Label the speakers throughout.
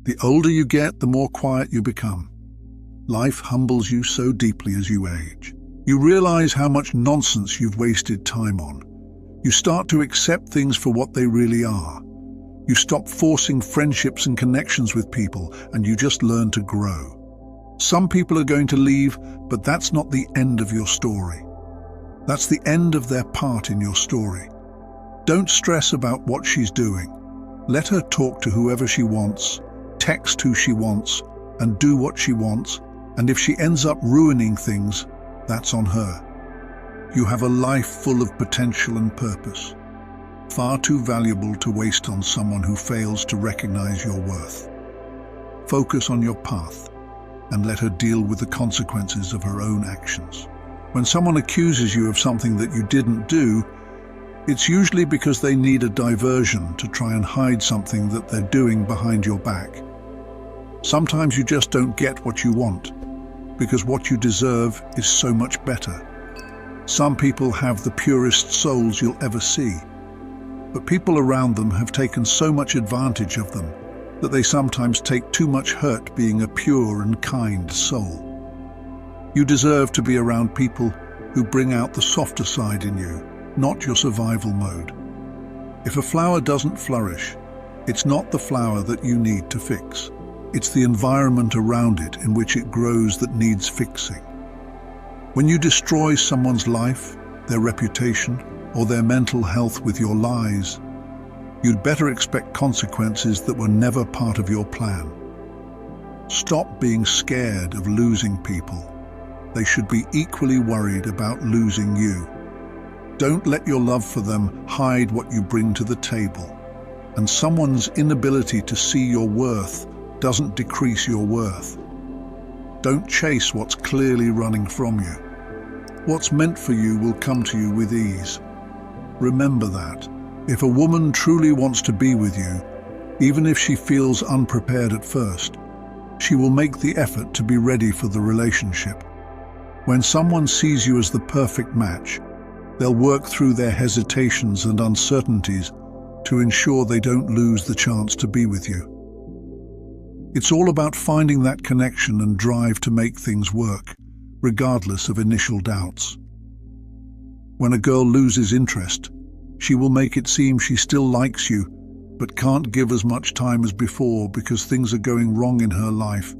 Speaker 1: The older you get, the more quiet you become. Life humbles you so deeply as you age. You realize how much nonsense you've wasted time on. You start to accept things for what they really are. You stop forcing friendships and connections with people, and you just learn to grow. Some people are going to leave, but that's not the end of your story. That's the end of their part in your story. Don't stress about what she's doing. Let her talk to whoever she wants, text who she wants, and do what she wants, and if she ends up ruining things, that's on her. You have a life full of potential and purpose, far too valuable to waste on someone who fails to recognize your worth. Focus on your path and let her deal with the consequences of her own actions. When someone accuses you of something that you didn't do, it's usually because they need a diversion to try and hide something that they're doing behind your back. Sometimes you just don't get what you want, because what you deserve is so much better. Some people have the purest souls you'll ever see, but people around them have taken so much advantage of them that they sometimes take too much hurt being a pure and kind soul. You deserve to be around people who bring out the softer side in you, not your survival mode. If a flower doesn't flourish, it's not the flower that you need to fix. It's the environment around it in which it grows that needs fixing. When you destroy someone's life, their reputation, or their mental health with your lies, you'd better expect consequences that were never part of your plan. Stop being scared of losing people. They should be equally worried about losing you. Don't let your love for them hide what you bring to the table. And someone's inability to see your worth doesn't decrease your worth. Don't chase what's clearly running from you. What's meant for you will come to you with ease. Remember that. If a woman truly wants to be with you, even if she feels unprepared at first, she will make the effort to be ready for the relationship. When someone sees you as the perfect match, they'll work through their hesitations and uncertainties to ensure they don't lose the chance to be with you. It's all about finding that connection and drive to make things work, regardless of initial doubts. When a girl loses interest, she will make it seem she still likes you, but can't give as much time as before because things are going wrong in her life,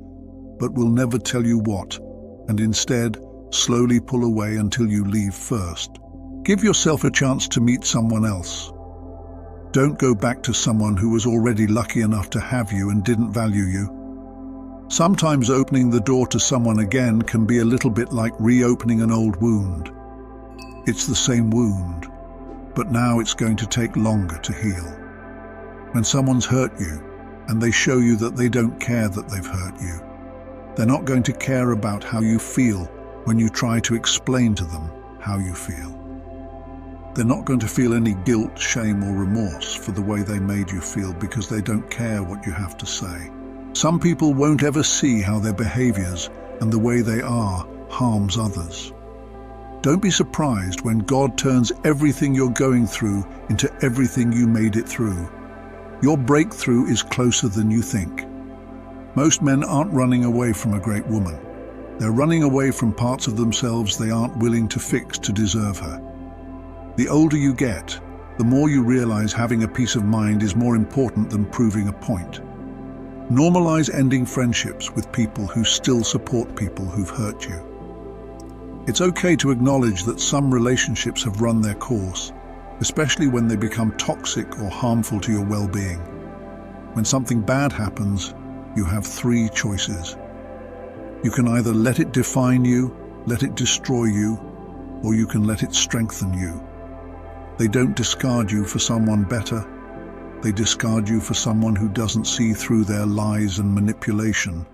Speaker 1: but will never tell you what, and instead slowly pull away until you leave first. Give yourself a chance to meet someone else. Don't go back to someone who was already lucky enough to have you and didn't value you. Sometimes opening the door to someone again can be a little bit like reopening an old wound. It's the same wound, but now it's going to take longer to heal. When someone's hurt you, and they show you that they don't care that they've hurt you, they're not going to care about how you feel when you try to explain to them how you feel. They're not going to feel any guilt, shame, or remorse for the way they made you feel because they don't care what you have to say. Some people won't ever see how their behaviors and the way they are harms others. Don't be surprised when God turns everything you're going through into everything you made it through. Your breakthrough is closer than you think. Most men aren't running away from a great woman. They're running away from parts of themselves they aren't willing to fix to deserve her. The older you get, the more you realize having a peace of mind is more important than proving a point. Normalize ending friendships with people who still support people who've hurt you. It's okay to acknowledge that some relationships have run their course, especially when they become toxic or harmful to your well-being. When something bad happens, you have three choices. You can either let it define you, let it destroy you, or you can let it strengthen you. They don't discard you for someone better. They discard you for someone who doesn't see through their lies and manipulation